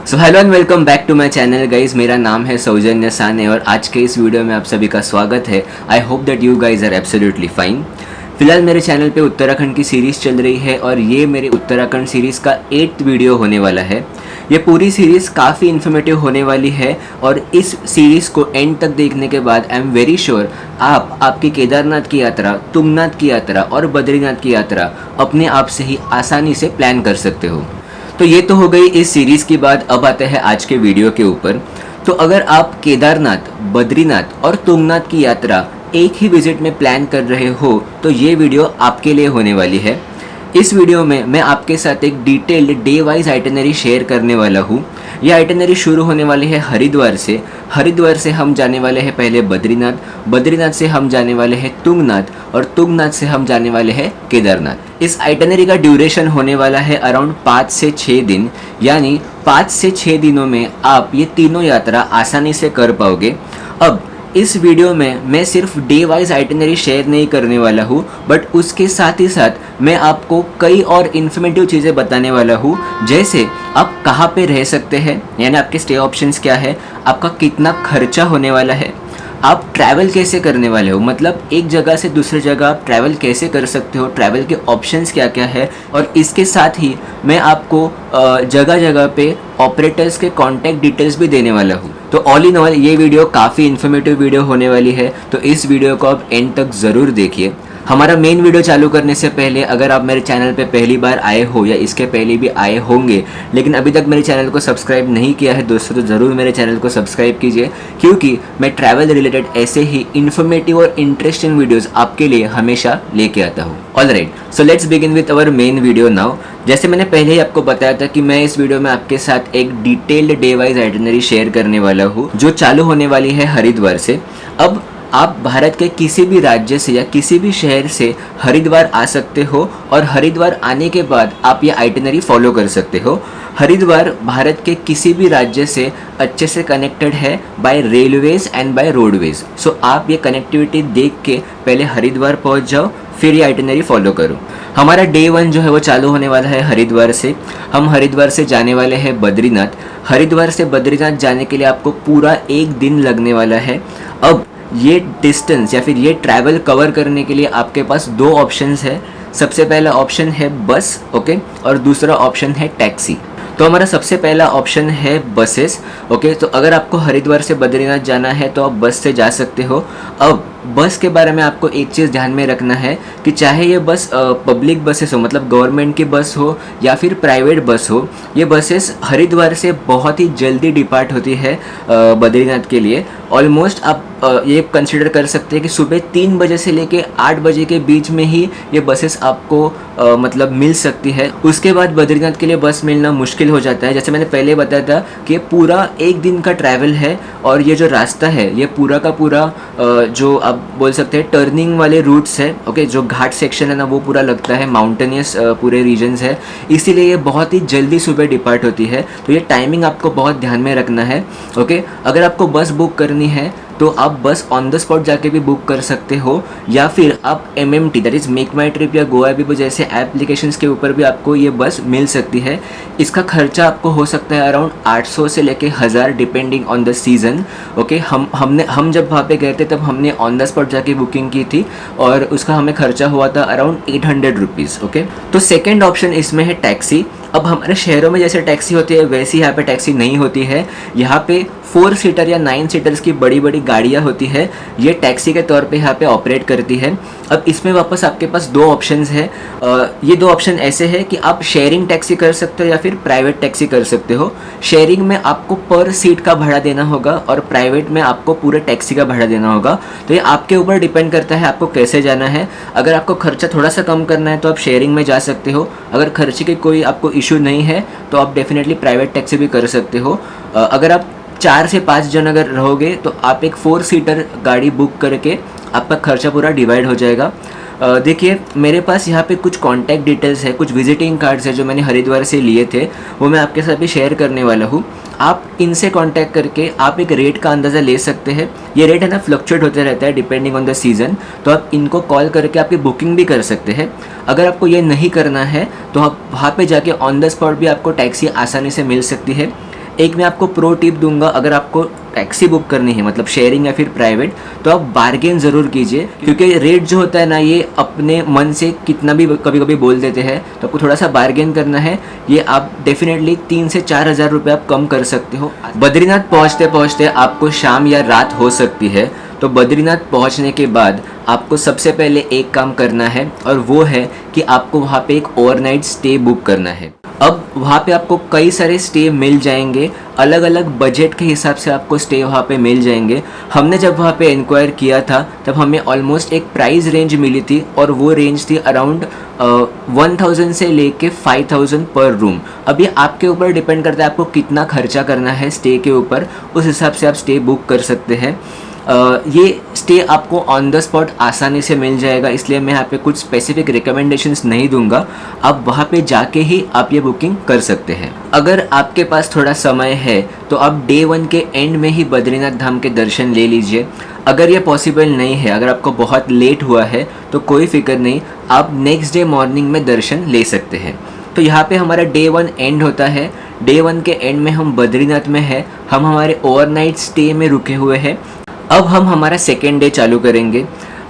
So hello and welcome back to my channel guys. मेरा नाम है सौजन्य साने और आज के इस वीडियो में आप सभी का स्वागत है। I hope that you guys are absolutely fine. फिलहाल मेरे चैनल पे उत्तराखंड की सीरीज़ चल रही है और ये मेरे उत्तराखंड सीरीज़ का 8th वीडियो होने वाला है। ये पूरी सीरीज़ काफ़ी इन्फॉर्मेटिव होने वाली है और इस सीरीज़ को एंड तक देखने के बाद आई एम वेरी श्योर आप आपकी केदारनाथ की यात्रा, तुंगनाथ की यात्रा और बद्रीनाथ की यात्रा अपने आप से ही आसानी से प्लान कर सकते हो। तो ये तो हो गई इस सीरीज़ की बात। अब आते हैं आज के वीडियो के ऊपर। तो अगर आप केदारनाथ, बद्रीनाथ और तुंगनाथ की यात्रा एक ही विजिट में प्लान कर रहे हो तो ये वीडियो आपके लिए होने वाली है। इस वीडियो में मैं आपके साथ एक detailed day wise itinerary share करने वाला हूँ। ये आइटनरी शुरू होने वाली है हरिद्वार से। हरिद्वार से हम जाने वाले हैं पहले बद्रीनाथ, बद्रीनाथ से हम जाने वाले हैं तुंगनाथ और तुंगनाथ से हम जाने वाले हैं केदारनाथ। इस आइटनरी का ड्यूरेशन होने वाला है अराउंड 5 से 6 दिन, यानी 5 से 6 दिनों में आप ये तीनों यात्रा आसानी से कर पाओगे। अब इस वीडियो में मैं सिर्फ डे वाइज आइटनरी शेयर नहीं करने वाला हूँ, बट उसके साथ ही साथ मैं आपको कई और इन्फॉर्मेटिव चीज़ें बताने वाला हूँ, जैसे आप कहाँ पे रह सकते हैं, यानी आपके स्टे ऑप्शंस क्या है, आपका कितना खर्चा होने वाला है, आप ट्रैवल कैसे करने वाले हो, मतलब एक जगह से दूसरी जगह आप ट्रैवल कैसे कर सकते हो, ट्रैवल के ऑप्शंस क्या क्या है, और इसके साथ ही मैं आपको जगह जगह पे ऑपरेटर्स के कॉन्टैक्ट डिटेल्स भी देने वाला हूँ। तो ऑल इन ऑल ये वीडियो काफ़ी इन्फॉर्मेटिव वीडियो होने वाली है, तो इस वीडियो को आप एंड तक ज़रूर देखिए। हमारा मेन वीडियो चालू करने से पहले अगर आप मेरे चैनल पे पहली बार आए हो या इसके पहले भी आए होंगे लेकिन अभी तक मेरे चैनल को सब्सक्राइब नहीं किया है दोस्तों, तो ज़रूर मेरे चैनल को सब्सक्राइब कीजिए, क्योंकि मैं ट्रैवल रिलेटेड ऐसे ही इन्फॉर्मेटिव और इंटरेस्टिंग वीडियोज़ आपके लिए हमेशा लेके आता हूँ। Alright, so let's begin with our main video now. जैसे मैंने पहले ही आपको बताया था कि मैं इस वीडियो में आपके साथ एक detailed day wise itinerary share करने वाला हूँ जो चालू होने वाली है हरिद्वार से। अब आप भारत के किसी भी राज्य से या किसी भी शहर से हरिद्वार आ सकते हो और हरिद्वार आने के बाद आप ये आइटनरी फॉलो कर सकते हो। हरिद्वार भारत के किसी भी राज्य से अच्छे से कनेक्टेड है by railways and by roadways. So आप ये कनेक्टिविटी देख के पहले हरिद्वार पहुंच जाओ, फिर ये आइटनरी फॉलो करो। हमारा डे 1 जो है वो चालू होने वाला है हरिद्वार से। हम हरिद्वार से जाने वाले हैं बद्रीनाथ। हरिद्वार से बद्रीनाथ जाने के लिए आपको पूरा 1 दिन लगने वाला है। अब ये डिस्टेंस या फिर ये ट्रैवल कवर करने के लिए आपके पास 2 ऑप्शंस है। सबसे पहला ऑप्शन है बस, ओके, और दूसरा ऑप्शन है टैक्सी। तो हमारा सबसे पहला ऑप्शन है बसेस, ओके। तो अगर आपको हरिद्वार से बद्रीनाथ जाना है तो आप बस से जा सकते हो। अब बस के बारे में आपको एक चीज़ ध्यान में रखना है कि चाहे ये बस पब्लिक बसेस हो, मतलब गवर्नमेंट की बस हो या फिर प्राइवेट बस हो, ये बसेस हरिद्वार से बहुत ही जल्दी डिपार्ट होती है बद्रीनाथ के लिए। ऑलमोस्ट आप ये कंसिडर कर सकते हैं कि सुबह 3 बजे से लेके 8 बजे के बीच में ही ये बसेस आपको मतलब मिल सकती है। उसके बाद बद्रीनाथ के लिए बस मिलना मुश्किल हो जाता है। जैसे मैंने पहले बताया था कि पूरा 1 दिन का ट्रैवल है और ये जो रास्ता है ये पूरा का पूरा जो आप बोल सकते हैं टर्निंग वाले रूट्स है, ओके, जो घाट सेक्शन है ना वो पूरा लगता है, माउंटेनियस पूरे रीजन्स है, इसीलिए ये बहुत ही जल्दी सुबह डिपार्ट होती है। तो ये टाइमिंग आपको बहुत ध्यान में रखना है, ओके। अगर आपको बस बुक करनी है तो आप बस ऑन द स्पॉट जाके भी बुक कर सकते हो, या फिर आप MMT that is make my trip या गोवा बीबो जैसे एप्लीकेशंस के ऊपर भी आपको ये बस मिल सकती है। इसका खर्चा आपको हो सकता है अराउंड 800 से लेके 1000 depending on the season, okay. हम जब वहाँ पे गए थे तब हमने ऑन द स्पॉट जाके बुकिंग की थी और उसका हमें खर्चा हुआ था अराउंड 800 रुपीज़, ओके। तो सेकेंड ऑप्शन इसमें है टैक्सी। अब हमारे शहरों में जैसे टैक्सी होती है वैसी यहाँ पे टैक्सी नहीं होती है। यहाँ पे 4 सीटर या 9 सीटर्स की बड़ी बड़ी गाड़ियाँ होती है, ये टैक्सी के तौर पे यहाँ पे ऑपरेट करती है। अब इसमें वापस आपके पास 2 ऑप्शंस है। ये 2 ऑप्शन ऐसे है कि आप शेयरिंग टैक्सी कर सकते हो या फिर प्राइवेट टैक्सी कर सकते हो। शेयरिंग में आपको पर सीट का भाड़ा देना होगा और प्राइवेट में आपको पूरे टैक्सी का भाड़ा देना होगा। तो ये आपके ऊपर डिपेंड करता है आपको कैसे जाना है। अगर आपको खर्चा थोड़ा सा कम करना है तो आप शेयरिंग में जा सकते हो। अगर खर्चे की कोई आपको इशू नहीं है तो आप डेफिनेटली प्राइवेट टैक्सी भी कर सकते हो। अगर आप 4 से 5 जन अगर रहोगे तो आप एक 4 सीटर गाड़ी बुक करके आपका खर्चा पूरा डिवाइड हो जाएगा। देखिए मेरे पास यहाँ पे कुछ कॉन्टैक्ट डिटेल्स है, कुछ विजिटिंग कार्ड्स है जो मैंने हरिद्वार से लिए थे, वो मैं आपके साथ भी शेयर करने वाला हूँ। आप इनसे कांटेक्ट करके आप एक रेट का अंदाज़ा ले सकते हैं। ये रेट है ना फ्लक्चुएट होते रहता है डिपेंडिंग ऑन द सीज़न, तो आप इनको कॉल करके आपकी बुकिंग भी कर सकते हैं। अगर आपको ये नहीं करना है तो आप वहाँ पे जाके ऑन द स्पॉट भी आपको टैक्सी आसानी से मिल सकती है। एक मैं आपको प्रो टिप दूंगा, अगर आपको टैक्सी बुक करनी है मतलब शेयरिंग या फिर प्राइवेट, तो आप बार्गेन ज़रूर कीजिए, क्योंकि रेट जो होता है ना ये अपने मन से कितना भी कभी कभी बोल देते हैं, तो आपको थोड़ा सा बार्गेन करना है। ये आप डेफिनेटली 3 से 4 हज़ार रुपये आप कम कर सकते हो। बद्रीनाथ पहुँचते पहुँचते आपको शाम या रात हो सकती है, तो बद्रीनाथ पहुंचने के बाद आपको सबसे पहले एक काम करना है, और वो है कि आपको वहाँ पे एक ओवरनाइट स्टे बुक करना है। अब वहाँ पे आपको कई सारे स्टे मिल जाएंगे, अलग अलग बजट के हिसाब से आपको स्टे वहाँ पे मिल जाएंगे। हमने जब वहाँ पे इंक्वायर किया था तब हमें ऑलमोस्ट एक प्राइस रेंज मिली थी, और वो रेंज थी अराउंड 1000 से लेके 5000 पर रूम। अब ये आपके ऊपर डिपेंड करता है आपको कितना खर्चा करना है स्टे के ऊपर, उस हिसाब से आप स्टे बुक कर सकते हैं। ये स्टे आपको ऑन द स्पॉट आसानी से मिल जाएगा, इसलिए मैं यहाँ पे कुछ स्पेसिफिक रिकमेंडेशंस नहीं दूंगा, आप वहाँ पे जाके ही आप ये बुकिंग कर सकते हैं। अगर आपके पास थोड़ा समय है तो आप डे 1 के एंड में ही बद्रीनाथ धाम के दर्शन ले लीजिए। अगर ये पॉसिबल नहीं है, अगर आपको बहुत लेट हुआ है तो कोई फिक्र नहीं, आप नेक्स्ट डे मॉर्निंग में दर्शन ले सकते हैं। तो यहाँ पे हमारा डे 1 एंड होता है। डे 1 के एंड में हम बद्रीनाथ में है, हम हमारे ओवरनाइट स्टे में रुके हुए हैं। अब हम हमारा सेकेंड डे चालू करेंगे।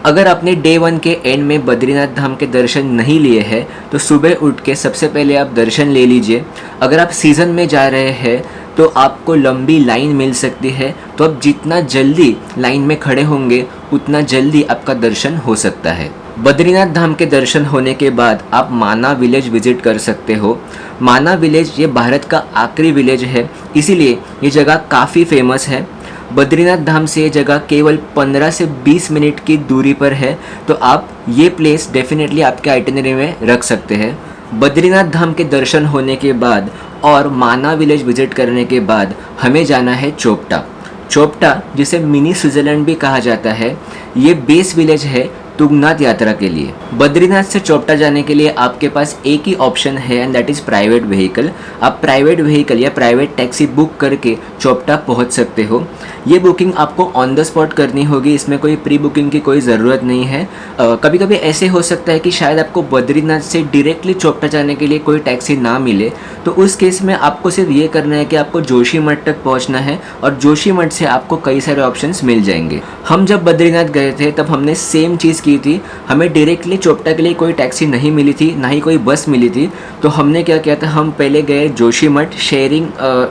अगर आपने डे 1 के एंड में बद्रीनाथ धाम के दर्शन नहीं लिए हैं तो सुबह उठ के सबसे पहले आप दर्शन ले लीजिए। अगर आप सीज़न में जा रहे हैं तो आपको लंबी लाइन मिल सकती है, तो आप जितना जल्दी लाइन में खड़े होंगे उतना जल्दी आपका दर्शन हो सकता है। बद्रीनाथ धाम के दर्शन होने के बाद आप माना विलेज विजिट कर सकते हो। माना विलेज ये भारत का आखिरी विलेज है, इसीलिए ये जगह काफ़ी फेमस है। बद्रीनाथ धाम से ये जगह केवल 15 से 20 मिनट की दूरी पर है, तो आप ये प्लेस डेफिनेटली आपके आइटिनरी में रख सकते हैं। बद्रीनाथ धाम के दर्शन होने के बाद और माना विलेज विजिट करने के बाद हमें जाना है चोपटा। चोपटा जिसे मिनी स्विट्ज़रलैंड भी कहा जाता है, ये बेस विलेज है तुंगनाथ यात्रा के लिए। बद्रीनाथ से चोपटा जाने के लिए आपके पास एक ही ऑप्शन है, and that is private vehicle. आप प्राइवेट व्हीकल या प्राइवेट टैक्सी बुक करके चोपटा पहुंच सकते हो। ये बुकिंग आपको ऑन द स्पॉट करनी होगी, इसमें कोई प्री बुकिंग की कोई ज़रूरत नहीं है। कभी कभी ऐसे हो सकता है कि शायद आपको बद्रीनाथ से डायरेक्टली चोपटा जाने के लिए कोई टैक्सी ना मिले, तो उस केस में आपको सिर्फ ये करना है कि आपको जोशीमठ तक पहुँचना है, और जोशीमठ से आपको कई सारे ऑप्शंस मिल जाएंगे। हम जब बद्रीनाथ गए थे तब हमने सेम चीज़ की थी, हमें डायरेक्टली चोपटा के लिए कोई टैक्सी नहीं मिली थी, ना ही कोई बस मिली थी। तो हमने क्या किया था, हम पहले गए जोशीमठ शेयरिंग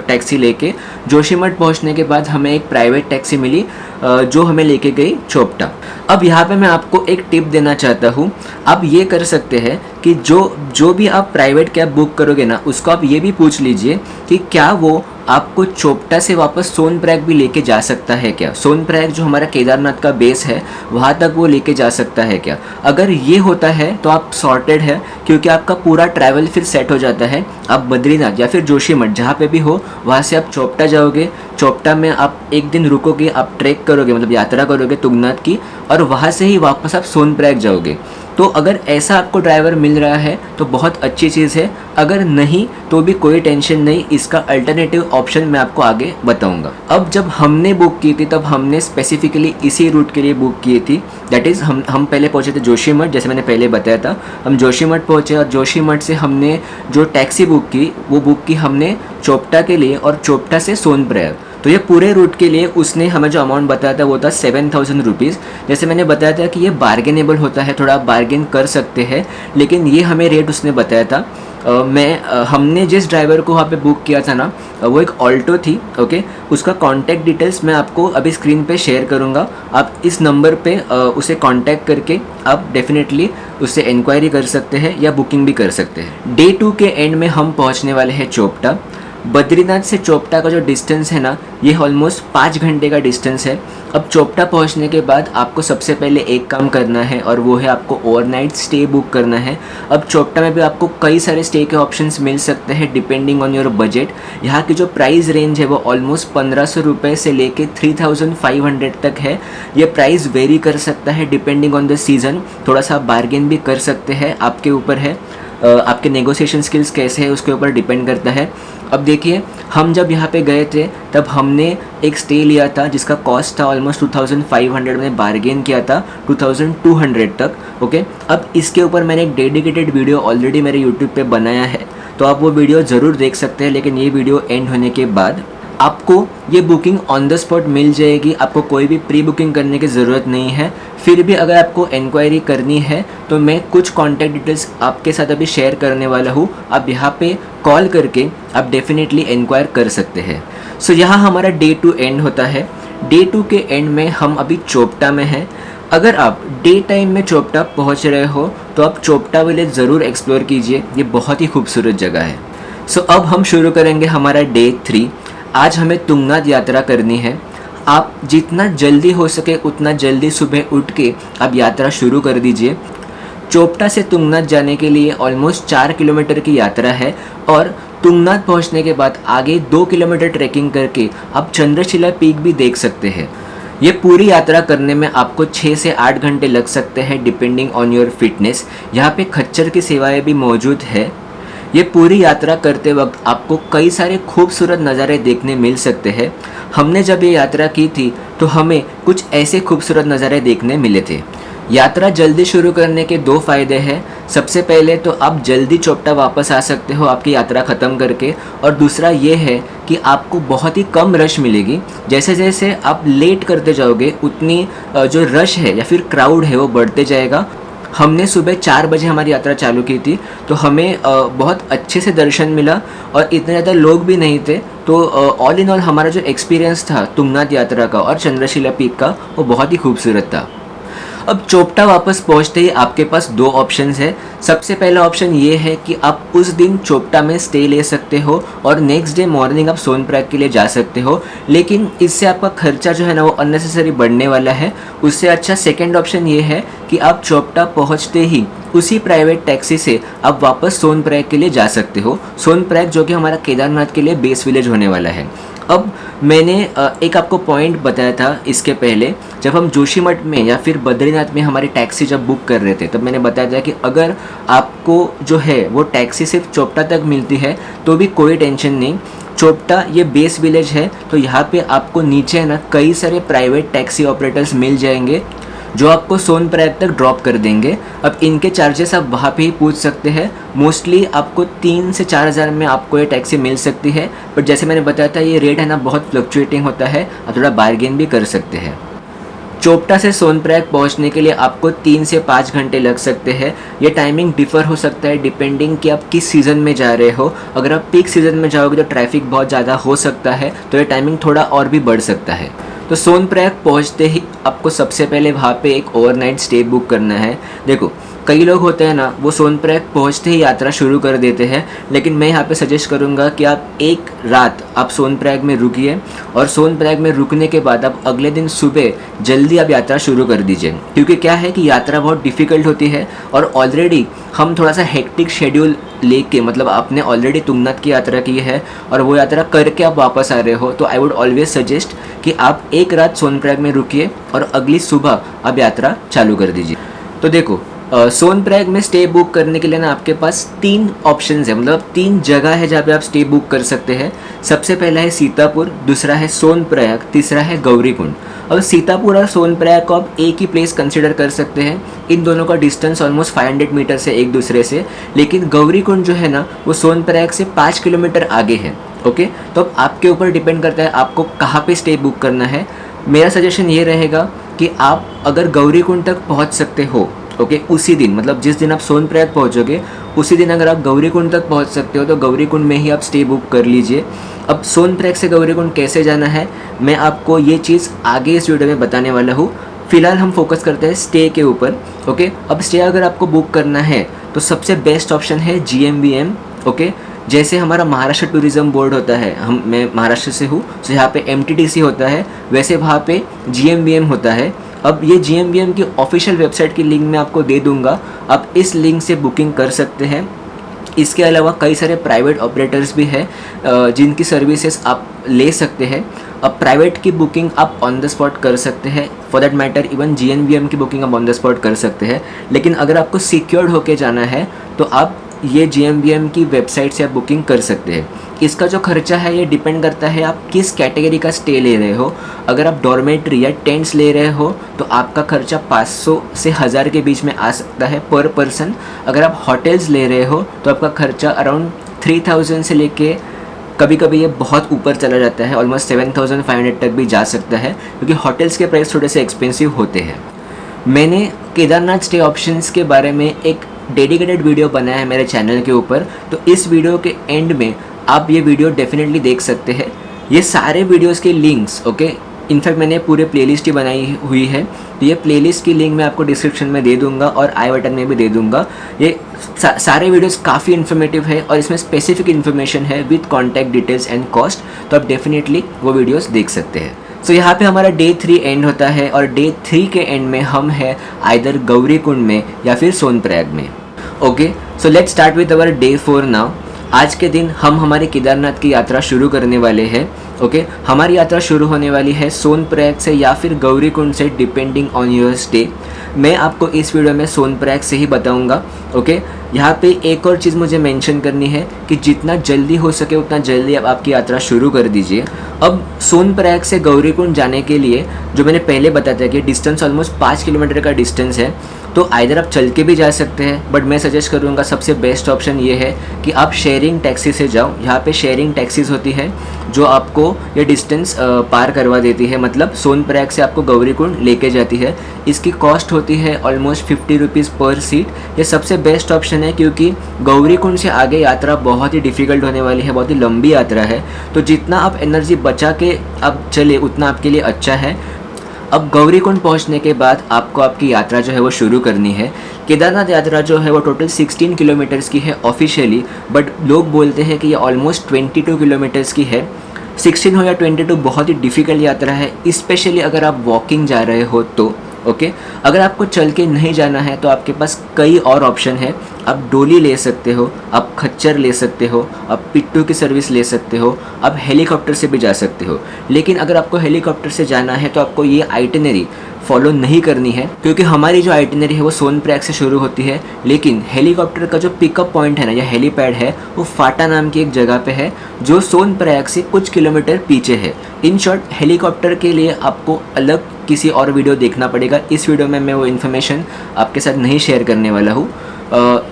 टैक्सी लेके। जोशीमठ पहुंचने के बाद हमें एक प्राइवेट टैक्सी मिली जो हमें लेके गई चोपटा। अब यहाँ पे मैं आपको एक टिप देना चाहता हूँ। आप ये कर सकते हैं कि जो भी आप प्राइवेट कैब बुक करोगे ना, उसको आप ये भी पूछ लीजिए कि क्या वो आपको चोपटा से वापस सोनप्रयाग भी लेके जा सकता है क्या। सोनप्रयाग जो हमारा केदारनाथ का बेस है वहाँ तक वो लेके जा सकता है क्या। अगर ये होता है तो आप सॉर्टेड है, क्योंकि आपका पूरा ट्रैवल फिर सेट हो जाता है। आप बद्रीनाथ या फिर जोशीमठ जहाँ पे भी हो वहाँ से आप चोपटा जाओगे। चोपटा में आप एक दिन रुकोगे, आप ट्रैक करोगे मतलब यात्रा करोगे तुंगनाथ की, और वहाँ से ही वापस आप सोनप्रयाग जाओगे। तो अगर ऐसा आपको ड्राइवर मिल रहा है तो बहुत अच्छी चीज़ है, अगर नहीं तो भी कोई टेंशन नहीं, इसका अल्टरनेटिव ऑप्शन मैं आपको आगे बताऊंगा। अब जब हमने बुक की थी तब हमने स्पेसिफिकली इसी रूट के लिए बुक की थी, दैट इज़ हम पहले पहुंचे थे जोशीमठ, जैसे मैंने पहले बताया था। हम जोशीमठ पहुंचे और जोशीमठ से हमने जो टैक्सी बुक की वो बुक की हमने चोपटा के लिए, और चोपटा से सोनप्रयाग। तो ये पूरे रूट के लिए उसने हमें जो अमाउंट बताया था वो था 7000 रुपीज़। जैसे मैंने बताया था कि ये बार्गेनेबल होता है, थोड़ा आप बार्गेन कर सकते हैं, लेकिन ये हमें रेट उसने बताया था। हमने जिस ड्राइवर को वहाँ पे बुक किया था ना, वो एक ऑल्टो थी, ओके। उसका कॉन्टैक्ट डिटेल्स मैं आपको अभी स्क्रीन पे शेयर करूँगा। आप इस नंबर पे उसे कॉन्टैक्ट करके आप डेफिनेटली उससे इंक्वायरी कर सकते हैं या बुकिंग भी कर सकते हैं। डे 2 के एंड में हम पहुँचने वाले हैं चोपटा। बद्रीनाथ से चोपटा का जो डिस्टेंस है ना, ये ऑलमोस्ट 5 घंटे का डिस्टेंस है। अब चोपटा पहुंचने के बाद आपको सबसे पहले एक काम करना है, और वो है आपको ओवरनाइट स्टे बुक करना है। अब चोपटा में भी आपको कई सारे स्टे के ऑप्शंस मिल सकते हैं डिपेंडिंग ऑन योर बजट। यहाँ की जो प्राइस रेंज है वो ऑलमोस्ट 1500 रुपये से लेके 3500 तक है। ये प्राइस वेरी कर सकता है डिपेंडिंग ऑन द सीज़न, थोड़ा सा बार्गेन भी कर सकते हैं, आपके ऊपर है। आपके नेगोशिएशन स्किल्स कैसे है उसके ऊपर डिपेंड करता है। अब देखिए, हम जब यहाँ पे गए थे तब हमने एक स्टे लिया था जिसका कॉस्ट था ऑलमोस्ट 2500, में बार्गेन किया था 2200 तक, ओके। अब इसके ऊपर मैंने एक डेडिकेटेड वीडियो ऑलरेडी मेरे यूट्यूब पे बनाया है, तो आप वो वीडियो ज़रूर देख सकते हैं, लेकिन ये वीडियो एंड होने के बाद आपको ये बुकिंग ऑन द स्पॉट मिल जाएगी। आपको कोई भी प्री बुकिंग करने की ज़रूरत नहीं है। फिर भी अगर आपको इंक्वायरी करनी है तो मैं कुछ कॉन्टैक्ट डिटेल्स आपके साथ अभी शेयर करने वाला हूँ। आप यहाँ पे कॉल करके आप डेफिनेटली इंक्वायर कर सकते हैं। सो यहाँ हमारा डे 2 एंड होता है। डे 2 के एंड में हम अभी चोपटा में हैं। अगर आप डे टाइम में चोपटा पहुँच रहे हो तो आप चोपटा विलेज ज़रूर एक्सप्लोर कीजिए, ये बहुत ही खूबसूरत जगह है। सो अब हम शुरू करेंगे हमारा डे 3। आज हमें तुंगनाथ यात्रा करनी है। आप जितना जल्दी हो सके उतना जल्दी सुबह उठ के आप यात्रा शुरू कर दीजिए। चोपटा से तुंगनाथ जाने के लिए ऑलमोस्ट 4 किलोमीटर की यात्रा है और तुंगनाथ पहुंचने के बाद आगे 2 किलोमीटर ट्रैकिंग करके आप चंद्रशिला पीक भी देख सकते हैं। ये पूरी यात्रा करने में आपको 6 से 8 घंटे लग सकते हैं डिपेंडिंग ऑन योर फिटनेस। यहाँ पे खच्चर की सेवाएं भी मौजूद है। ये पूरी यात्रा करते वक्त आपको कई सारे खूबसूरत नज़ारे देखने मिल सकते हैं। हमने जब ये यात्रा की थी तो हमें कुछ ऐसे खूबसूरत नज़ारे देखने मिले थे। यात्रा जल्दी शुरू करने के 2 फ़ायदे हैं। सबसे पहले तो आप जल्दी चोपटा वापस आ सकते हो आपकी यात्रा ख़त्म करके, और दूसरा ये है कि आपको बहुत ही कम रश मिलेगी। जैसे जैसे आप लेट करते जाओगे उतनी जो रश है या फिर क्राउड है वो बढ़ते जाएगा। हमने सुबह 4 बजे हमारी यात्रा चालू की थी तो हमें बहुत अच्छे से दर्शन मिला और इतने ज़्यादा लोग भी नहीं थे। तो ऑल इन ऑल हमारा जो एक्सपीरियंस था तुंगनाथ यात्रा का और चंद्रशिला पीक का वो बहुत ही खूबसूरत था। अब चोपटा वापस पहुंचते ही आपके पास 2 ऑप्शंस है। सबसे पहला ऑप्शन ये है कि आप उस दिन चोपटा में स्टे ले सकते हो और नेक्स्ट डे मॉर्निंग आप सोनप्रयाग के लिए जा सकते हो, लेकिन इससे आपका खर्चा जो है ना वो अननेसेसरी बढ़ने वाला है। उससे अच्छा सेकंड ऑप्शन ये है कि आप चोपटा पहुंचते ही उसी प्राइवेट टैक्सी से आप वापस सोनप्रयाग के लिए जा सकते हो। सोनप्रयाग जो कि हमारा केदारनाथ के लिए बेस विलेज होने वाला है। अब मैंने एक आपको पॉइंट बताया था इसके पहले, जब हम जोशीमठ में या फिर बद्रीनाथ में हमारी टैक्सी जब बुक कर रहे थे तब मैंने बताया था कि अगर आपको जो है वो टैक्सी सिर्फ चोपटा तक मिलती है तो भी कोई टेंशन नहीं। चोपटा ये बेस विलेज है तो यहाँ पे आपको नीचे है ना कई सारे प्राइवेट टैक्सी ऑपरेटर्स मिल जाएंगे जो आपको सोनप्रयाग तक ड्रॉप कर देंगे। अब इनके चार्जेस आप वहाँ पे ही पूछ सकते हैं। मोस्टली आपको 3 से 4 हज़ार में आपको ये टैक्सी मिल सकती है, बट जैसे मैंने बताया था ये रेट है ना बहुत फ्लक्चुएटिंग होता है, आप थोड़ा बार्गेन भी कर सकते हैं। चोपटा से सोनप्रयाग पहुंचने के लिए आपको 3 से 5 घंटे लग सकते हैं। ये टाइमिंग डिफ़र हो सकता है डिपेंडिंग कि आप किस सीज़न में जा रहे हो। अगर आप पीक सीज़न में जाओगे तो ट्रैफिक बहुत ज़्यादा हो सकता है, तो ये टाइमिंग थोड़ा और भी बढ़ सकता है। तो सोनप्रयाग पहुंचते ही आपको सबसे पहले वहाँ पे एक ओवरनाइट स्टे बुक करना है। देखो कई लोग होते हैं ना वो सोनप्रयाग पहुंचते ही यात्रा शुरू कर देते हैं, लेकिन मैं यहाँ पे सजेस्ट करूँगा कि आप एक रात आप सोनप्रयाग में रुकिए और सोनप्रयाग में रुकने के बाद आप अगले दिन सुबह जल्दी आप यात्रा शुरू कर दीजिए। क्योंकि क्या है कि यात्रा बहुत डिफ़िकल्ट होती है और ऑलरेडी हम थोड़ा सा हेक्टिक शेड्यूल लेके, मतलब आपने ऑलरेडी तुंगनाथ की यात्रा की है और वो यात्रा करके आप वापस आ रहे हो, तो आई वुड ऑलवेज सजेस्ट कि आप एक रात सोनप्रयाग में रुकिए और अगली सुबह आप यात्रा चालू कर दीजिए। तो देखो सोनप्रयाग में स्टे बुक करने के लिए ना आपके पास 3 ऑप्शंस है, मतलब 3 जगह है जहाँ पे आप स्टे बुक कर सकते हैं। सबसे पहला है सीतापुर, दूसरा है सोनप्रयाग, तीसरा है गौरीकुंड। अब सीतापुर और सोनप्रयाग को आप एक ही प्लेस कंसिडर कर सकते हैं। इन दोनों का डिस्टेंस ऑलमोस्ट 500 मीटर से एक दूसरे से, लेकिन गौरीकुंड जो है ना वो सोनप्रयाग से 5 किलोमीटर आगे है। ओके, तो अब आपके ऊपर डिपेंड करता है आपको कहाँ पे स्टे बुक करना है। मेरा सजेशन ये रहेगा कि आप अगर गौरीकुंड तक पहुँच सकते हो ओके उसी दिन, मतलब जिस दिन आप सोनप्रयाग पहुंचोगे उसी दिन अगर आप गौरीकुंड तक पहुंच सकते हो तो गौरीकुंड में ही आप स्टे बुक कर लीजिए। अब सोनप्रयाग से गौरीकुंड कैसे जाना है मैं आपको ये चीज़ आगे इस वीडियो में बताने वाला हूँ। फिलहाल हम फोकस करते हैं स्टे के ऊपर। ओके, अब स्टे अगर आपको बुक करना है तो सबसे बेस्ट ऑप्शन है GMBM। ओके, जैसे हमारा महाराष्ट्र टूरिज़्म बोर्ड होता है, मैं महाराष्ट्र से हूँ, तो यहाँ पे MTTC होता है, वैसे वहाँ पे GMBM होता है। अब ये GMBM की ऑफिशियल वेबसाइट की लिंक मैं आपको दे दूंगा, आप इस लिंक से बुकिंग कर सकते हैं। इसके अलावा कई सारे प्राइवेट ऑपरेटर्स भी हैं जिनकी सर्विसेज आप ले सकते हैं। अब प्राइवेट की बुकिंग आप ऑन द स्पॉट कर सकते हैं, for that matter even GNBM की बुकिंग आप ऑन द स्पॉट कर सकते हैं। लेकिन अगर आपको सिक्योर्ड होके जाना है तो आप ये GMBM की वेबसाइट से आप बुकिंग कर सकते हैं। इसका जो खर्चा है ये डिपेंड करता है आप किस कैटेगरी का स्टे ले रहे हो। अगर आप डॉर्मेट्री या टेंट्स ले रहे हो तो आपका खर्चा 500 से 1000 के बीच में आ सकता है पर पर्सन। अगर आप होटल्स ले रहे हो तो आपका खर्चा अराउंड 3000 से लेके कभी कभी ये बहुत ऊपर चला जाता है, ऑलमोस्ट 7500 तक भी जा सकता है, क्योंकि होटल्स के प्राइस थोड़े से एक्सपेंसिव होते हैं। मैंने केदारनाथ स्टे ऑप्शंस के बारे में एक डेडिकेटेड वीडियो बनाया है मेरे चैनल के ऊपर, तो इस वीडियो के एंड में आप ये वीडियो डेफिनेटली देख सकते हैं। ये सारे वीडियोस के लिंक्स इनफैक्ट मैंने पूरे प्लेलिस्ट ही बनाई हुई है, तो ये प्लेलिस्ट की लिंक मैं आपको डिस्क्रिप्शन में दे दूंगा और आई बटन में भी दे दूंगा। ये सारे वीडियोस काफ़ी इन्फॉर्मेटिव है और इसमें स्पेसिफिक इन्फॉर्मेशन है with contact details and cost, तो आप डेफिनेटली वो वीडियोस देख सकते हैं। सो यहाँ पे हमारा डे 3 एंड होता है और डे 3 के एंड में हम हैं आइदर गौरीकुंड में या फिर सोनप्रयाग में। Okay, so let's start with our day 4 now. आज के दिन हम हमारे केदारनाथ की यात्रा शुरू करने वाले हैं। ओके, हमारी यात्रा शुरू होने वाली है सोनप्रयाग से या फिर गौरीकुंड से, डिपेंडिंग ऑन योर स्टे। मैं आपको इस वीडियो में सोनप्रयाग से ही बताऊंगा। ओके, यहाँ पे एक और चीज़ मुझे मेंशन करनी है कि जितना जल्दी हो सके उतना जल्दी आप आपकी यात्रा शुरू कर दीजिए। अब सोनप्रयाग से गौरीकुंड जाने के लिए जो मैंने पहले बताया था कि डिस्टेंस ऑलमोस्ट 5 किलोमीटर का डिस्टेंस है, तो आइदर आप चल के भी जा सकते हैं, बट मैं सजेस्ट करूँगा सबसे बेस्ट ऑप्शन ये है कि आप शेयरिंग टैक्सी से जाओ। यहाँ पे शेयरिंग टैक्सीज होती है जो आपको ये डिस्टेंस पार करवा देती है, मतलब सोनप्रयाग से आपको गौरीकुंड लेके जाती है। इसकी कॉस्ट होती है ऑलमोस्ट 50 रुपीज़ पर सीट। ये सबसे बेस्ट ऑप्शन है क्योंकि गौरीकुंड से आगे यात्रा बहुत ही डिफ़िकल्ट होने वाली है, बहुत ही लंबी यात्रा है, तो जितना आप एनर्जी बचा के आप चले उतना आपके लिए अच्छा है। अब गौरीकुंड पहुंचने के बाद आपको आपकी यात्रा जो है वो शुरू करनी है। केदारनाथ यात्रा जो है वो टोटल 16 किलोमीटर्स की है ऑफिशियली, बट लोग बोलते हैं कि ये ऑलमोस्ट 22 किलोमीटर्स की है। 16 हो या 22 बहुत ही डिफ़िकल्ट यात्रा है, स्पेशली अगर आप वॉकिंग जा रहे हो तो। ओके, अगर आपको चल के नहीं जाना है तो आपके पास कई और ऑप्शन है। आप डोली ले सकते हो, आप खच्चर ले सकते हो, आप पिट्टू की सर्विस ले सकते हो, आप हेलीकॉप्टर से भी जा सकते हो। लेकिन अगर आपको हेलीकॉप्टर से जाना है तो आपको ये आइटिनरी फॉलो नहीं करनी है, क्योंकि हमारी जो आइटिनरी है वो सोनप्रयाग से शुरू होती है, लेकिन हेलीकॉप्टर का जो पिकअप पॉइंट है ना या हेलीपैड है वो फाटा नाम की एक जगह पे है जो सोनप्रयाग से कुछ किलोमीटर पीछे है। इन शॉर्ट, हेलीकॉप्टर के लिए आपको अलग किसी और वीडियो देखना पड़ेगा। इस वीडियो में मैं वो इन्फॉर्मेशन आपके साथ नहीं शेयर करने वाला हूँ।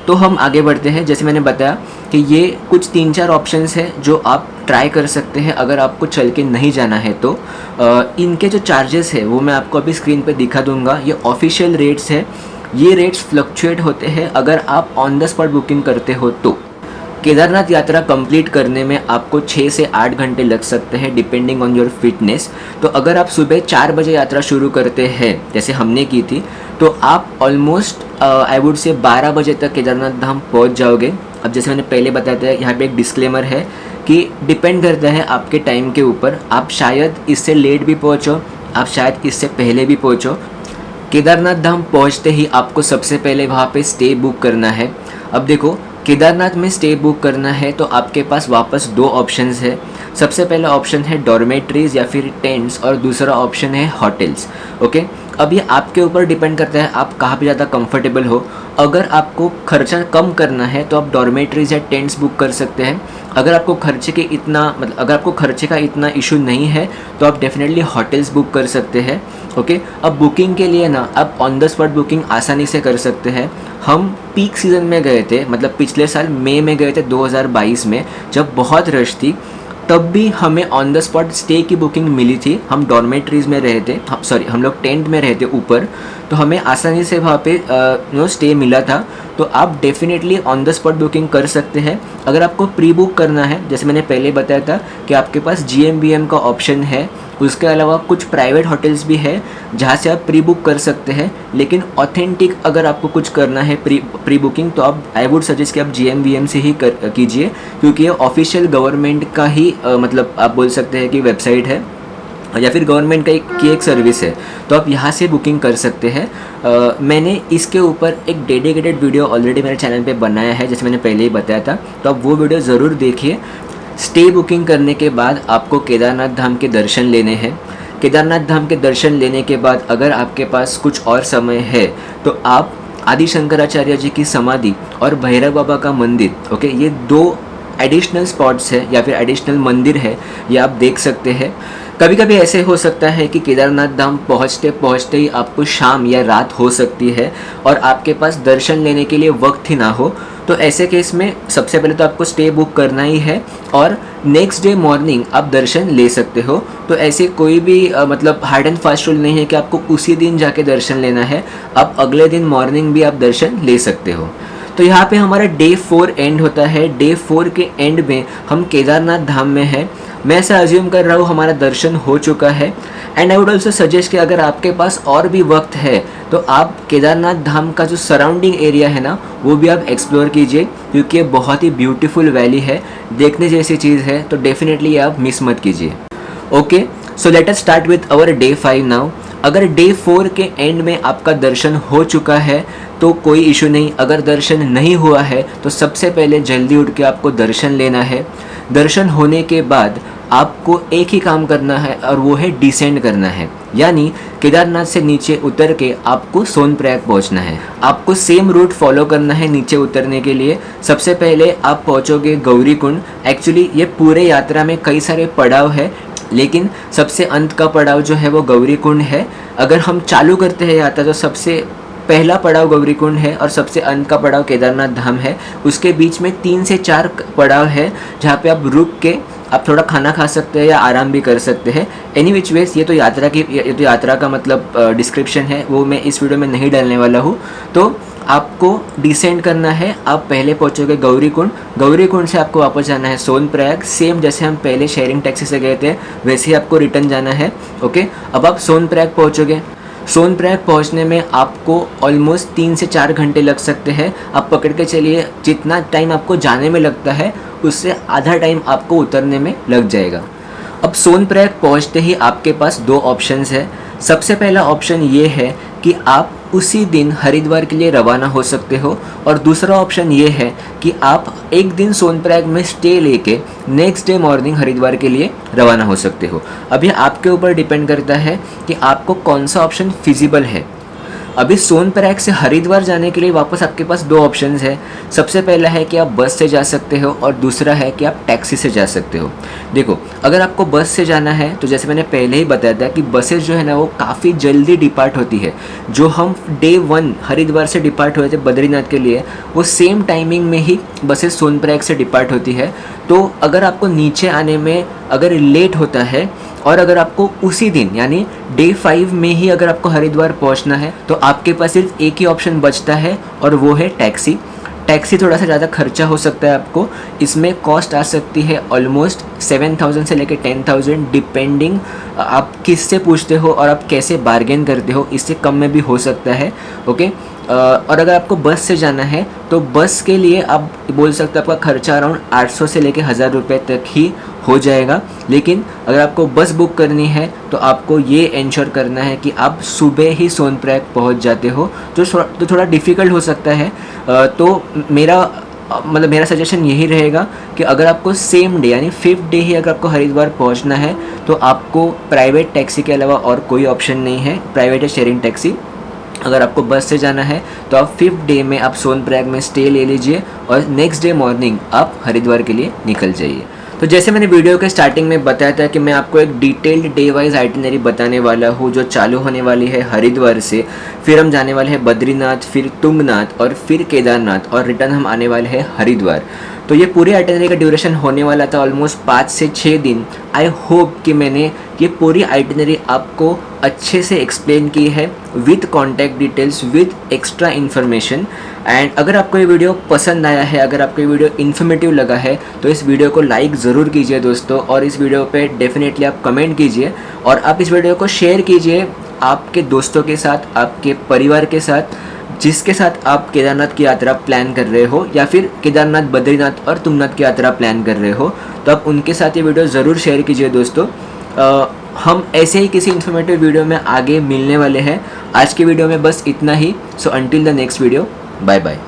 तो हम आगे बढ़ते हैं। जैसे मैंने बताया कि ये कुछ 3-4 ऑप्शंस हैं जो आप ट्राई कर सकते हैं अगर आपको चल के नहीं जाना है तो। इनके जो चार्जेस है वो मैं आपको अभी स्क्रीन पे दिखा दूंगा। ये ऑफिशियल रेट्स है, ये रेट्स फ्लक्चुएट होते हैं अगर आप ऑन द स्पॉट बुकिंग करते हो तो। केदारनाथ यात्रा कंप्लीट करने में आपको 6 से 8 घंटे लग सकते हैं डिपेंडिंग ऑन योर फिटनेस। तो अगर आप सुबह 4 बजे यात्रा शुरू करते हैं जैसे हमने की थी, तो आप ऑलमोस्ट आई वुड से 12 बजे तक केदारनाथ धाम पहुंच जाओगे। अब जैसे मैंने पहले बताया था, यहाँ पे एक डिस्क्लेमर है कि डिपेंड करता है आपके टाइम के ऊपर। आप शायद इससे लेट भी पहुँचो, आप शायद इससे पहले भी पहुँचो। केदारनाथ धाम पहुँचते ही आपको सबसे पहले वहाँ पे स्टे बुक करना है। अब देखो, केदारनाथ में स्टे बुक करना है तो आपके पास वापस 2 ऑप्शंस है। सबसे पहला ऑप्शन है डॉर्मेट्रीज या फिर टेंट्स और दूसरा ऑप्शन है होटल्स। ओके, अब ये आपके ऊपर डिपेंड करता है आप कहाँ पे ज़्यादा कंफर्टेबल हो। अगर आपको खर्चा कम करना है तो आप डॉर्मेट्रीज या टेंट्स बुक कर सकते हैं। अगर आपको अगर आपको खर्चे का इतना इशू नहीं है तो आप डेफिनेटली होटल्स बुक कर सकते हैं। ओके, अब बुकिंग के लिए ना आप ऑन द स्पॉट बुकिंग आसानी से कर सकते हैं। हम पीक सीज़न में गए थे, मतलब पिछले साल मई में गए थे 2022 में, जब बहुत रश थी, तब भी हमें ऑन द स्पॉट स्टे की बुकिंग मिली थी। हम डॉर्मेट्रीज में रहे थे, हम लोग टेंट में रहे थे ऊपर, तो हमें आसानी से वहाँ पे स्टे मिला था। तो आप definitely on the spot booking कर सकते हैं। अगर आपको प्री बुक करना है, जैसे मैंने पहले बताया था कि आपके पास GMBM का ऑप्शन है, उसके अलावा कुछ प्राइवेट होटल्स भी है जहाँ से आप प्री बुक कर सकते हैं। लेकिन ऑथेंटिक अगर आपको कुछ करना है प्री बुकिंग, तो आप आई वुड सजेस्ट कि आप GMBM से ही कीजिए, क्योंकि ये ऑफिशियल गवर्नमेंट का ही मतलब आप बोल सकते हैं कि वेबसाइट है या फिर गवर्नमेंट की एक सर्विस है, तो आप यहाँ से बुकिंग कर सकते हैं। मैंने इसके ऊपर एक डेडिकेटेड वीडियो ऑलरेडी मेरे चैनल पे बनाया है, जैसे मैंने पहले ही बताया था, तो आप वो वीडियो ज़रूर देखिए। स्टे बुकिंग करने के बाद आपको केदारनाथ धाम के दर्शन लेने हैं। केदारनाथ धाम के दर्शन लेने के बाद अगर आपके पास कुछ और समय है तो आप आदि शंकराचार्य जी की समाधि और भैरव बाबा का मंदिर, ओके, ये 2 एडिशनल स्पॉट्स है या फिर एडिशनल मंदिर है, ये आप देख सकते हैं। कभी कभी ऐसे हो सकता है कि केदारनाथ धाम पहुँचते पहुँचते ही आपको शाम या रात हो सकती है और आपके पास दर्शन लेने के लिए वक्त ही ना हो, तो ऐसे केस में सबसे पहले तो आपको स्टे बुक करना ही है और नेक्स्ट डे मॉर्निंग आप दर्शन ले सकते हो। तो ऐसे कोई भी मतलब हार्ड एंड फास्ट रूल नहीं है कि आपको उसी दिन जाके दर्शन लेना है, आप अगले दिन मॉर्निंग भी आप दर्शन ले सकते हो। तो यहाँ पे हमारा डे 4 एंड होता है। डे 4 के एंड में हम केदारनाथ धाम में हैं। मैं ऐसा अज्यूम कर रहा हूँ हमारा दर्शन हो चुका है। And I would also suggest कि अगर आपके पास और भी वक्त है तो आप केदारनाथ धाम का जो सराउंडिंग एरिया है ना वो भी आप एक्सप्लोर कीजिए, क्योंकि ये बहुत ही ब्यूटीफुल वैली है, देखने जैसी चीज़ है, तो डेफिनेटली आप मिस मत कीजिए। Okay, so let us start with our day 5 now. अगर डे 4 के एंड में आपका दर्शन हो चुका है तो कोई इशू नहीं। अगर दर्शन नहीं हुआ है तो सबसे पहले जल्दी उठ के आपको दर्शन लेना है। दर्शन होने के बाद आपको एक ही काम करना है और वो है डिसेंड करना है, यानी केदारनाथ से नीचे उतर के आपको सोनप्रयाग पहुंचना है। आपको सेम रूट फॉलो करना है नीचे उतरने के लिए। सबसे पहले आप पहुंचोगे गौरी कुंड। एक्चुअली ये पूरे यात्रा में कई सारे पड़ाव है, लेकिन सबसे अंत का पड़ाव जो है वो गौरी कुंड है। अगर हम चालू करते हैं यात्रा तो सबसे पहला पड़ाव गौरी कुंड है और सबसे अंत का पड़ाव केदारनाथ धाम है। उसके बीच में 3 से 4 पड़ाव है जहाँ पे आप रुक के आप थोड़ा खाना खा सकते हैं या आराम भी कर सकते हैं। एनी विच वेज ये तो यात्रा का मतलब डिस्क्रिप्शन है, वो मैं इस वीडियो में नहीं डालने वाला हूँ। तो आपको डिसेंड करना है। आप पहले पहुँचोगे गौरी कुंड। गौरी कुंड से आपको वापस जाना है सोनप्रयाग। सेम जैसे हम पहले शेयरिंग टैक्सी से गए थे वैसे ही आपको रिटर्न जाना है। ओके, अब आप सोनप्रयाग पहुँचोगे। सोनप्रयाग पहुंचने में आपको ऑलमोस्ट 3 से 4 घंटे लग सकते हैं। आप पकड़ के चलिए जितना टाइम आपको जाने में लगता है उससे आधा टाइम आपको उतरने में लग जाएगा। अब सोनप्रयाग पहुंचते ही आपके पास 2 ऑप्शंस है। सबसे पहला ऑप्शन ये है कि आप उसी दिन हरिद्वार के लिए रवाना हो सकते हो, और दूसरा ऑप्शन ये है कि आप एक दिन सोनप्रयाग में स्टे लेके नेक्स्ट डे मॉर्निंग हरिद्वार के लिए रवाना हो सकते हो। अब ये आपके ऊपर डिपेंड करता है कि आपको कौन सा ऑप्शन फिजिबल है। अभी सोनप्रयाग से हरिद्वार जाने के लिए वापस आपके पास 2 ऑप्शंस है। सबसे पहला है कि आप बस से जा सकते हो और दूसरा है कि आप टैक्सी से जा सकते हो। देखो, अगर आपको बस से जाना है तो जैसे मैंने पहले ही बताया था कि बसेस जो है ना वो काफ़ी जल्दी डिपार्ट होती है। जो हम डे 1 हरिद्वार से डिपार्ट हुए थे बद्रीनाथ के लिए, वो सेम टाइमिंग में ही बसेस सोनप्रयाग से डिपार्ट होती है। तो अगर आपको नीचे आने में अगर लेट होता है और अगर आपको उसी दिन यानी डे 5 में ही अगर आपको हरिद्वार पहुंचना है तो आपके पास सिर्फ एक ही ऑप्शन बचता है और वो है टैक्सी। टैक्सी थोड़ा सा ज़्यादा खर्चा हो सकता है आपको। इसमें कॉस्ट आ सकती है ऑलमोस्ट 7,000 से लेकर 10,000 डिपेंडिंग आप किससे पूछते हो और आप कैसे बार्गेन करते हो, इससे कम में भी हो सकता है। ओके, और अगर आपको बस से जाना है तो बस के लिए आप बोल सकते हो आपका खर्चा अराउंड 800 से लेकर 1,000 रुपये तक ही हो जाएगा। लेकिन अगर आपको बस बुक करनी है तो आपको ये इंश्योर करना है कि आप सुबह ही सोनप्रयाग पहुंच जाते हो, तो थोड़ा डिफ़िकल्ट हो सकता है। तो मेरा सजेशन यही रहेगा कि अगर आपको सेम डे यानी 5th डे ही अगर आपको हरिद्वार पहुंचना है तो आपको प्राइवेट टैक्सी के अलावा और कोई ऑप्शन नहीं है, प्राइवेट या शेयरिंग टैक्सी। अगर आपको बस से जाना है तो आप 5th डे में आप सोनप्रयाग में स्टे ले लीजिए और नेक्स्ट डे मॉर्निंग आप हरिद्वार के लिए निकल जाइए। तो जैसे मैंने वीडियो के स्टार्टिंग में बताया था कि मैं आपको एक डिटेल्ड डे वाइज आइटिनरी बताने वाला हूँ जो चालू होने वाली है हरिद्वार से, फिर हम जाने वाले हैं बद्रीनाथ, फिर तुंगनाथ और फिर केदारनाथ और रिटर्न हम आने वाले हैं हरिद्वार। तो ये पूरी आइटिनरी का ड्यूरेशन होने वाला था ऑलमोस्ट 5 से 6 दिन। आई होप कि मैंने ये पूरी आइटिनरी आपको अच्छे से एक्सप्लेन की है with contact details, with extra information. And अगर आपको ये वीडियो पसंद आया है, अगर आपको ये वीडियो इन्फॉर्मेटिव लगा है तो इस वीडियो को लाइक ज़रूर कीजिए दोस्तों, और इस वीडियो पे डेफिनेटली आप कमेंट कीजिए और आप इस वीडियो को शेयर कीजिए आपके दोस्तों के साथ, आपके परिवार के साथ, जिसके साथ आप केदारनाथ की यात्रा प्लान कर रहे हो या फिर केदारनाथ, बद्रीनाथ और तुंगनाथ की यात्रा प्लान कर रहे हो, तो आप उनके साथ ये वीडियो ज़रूर शेयर कीजिए दोस्तों। हम ऐसे ही किसी इन्फॉर्मेटिव वीडियो में आगे मिलने वाले हैं। आज की वीडियो में बस इतना ही। So until the next video, bye bye.